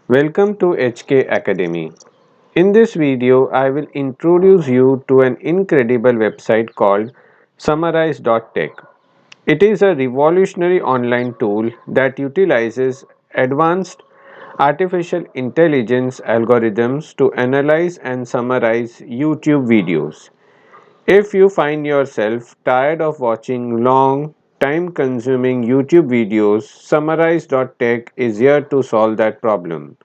Welcome to HK Academy. In this video, I will introduce you to an incredible website called Summarize.tech. It is a revolutionary online tool that utilizes advanced artificial intelligence algorithms to analyze and summarize YouTube videos. If you find yourself tired of watching long, time consuming YouTube videos, Summarize.tech is here to solve that problem.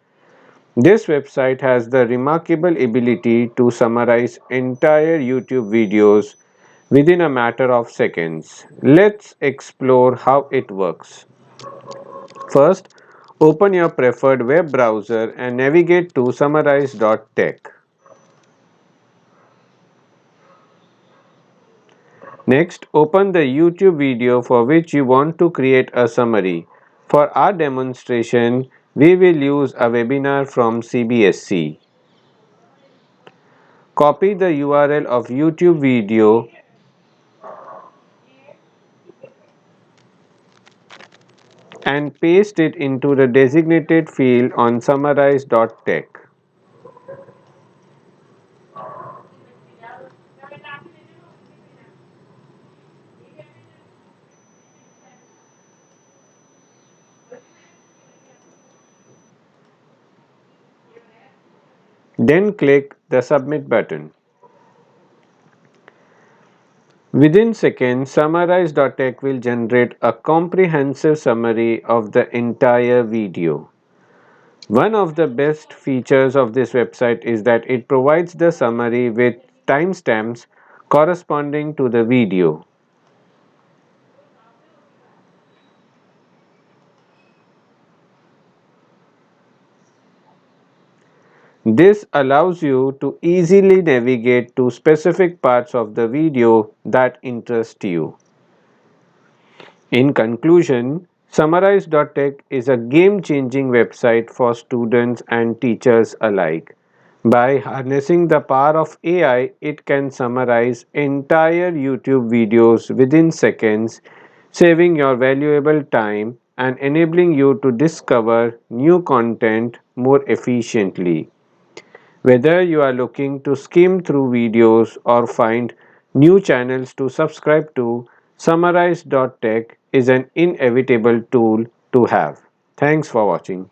This website has the remarkable ability to summarize entire YouTube videos within a matter of seconds. Let's explore how it works. First, open your preferred web browser and navigate to summarize.tech. Next, open the YouTube video for which you want to create a summary. For our demonstration, we will use a webinar from CBSC. Copy the URL of YouTube video and paste it into the designated field on summarize.tech. Then click the submit button. Within seconds, Summarize.tech will generate a comprehensive summary of the entire video. One of the best features of this website is that it provides the summary with timestamps corresponding to the video. This allows you to easily navigate to specific parts of the video that interest you. In conclusion, Summarize.tech is a game-changing website for students and teachers alike. By harnessing the power of AI, it can summarize entire YouTube videos within seconds, saving your valuable time and enabling you to discover new content more efficiently. Whether you are looking to skim through videos or find new channels to subscribe to, Summarize.tech is an inevitable tool to have. Thanks for watching.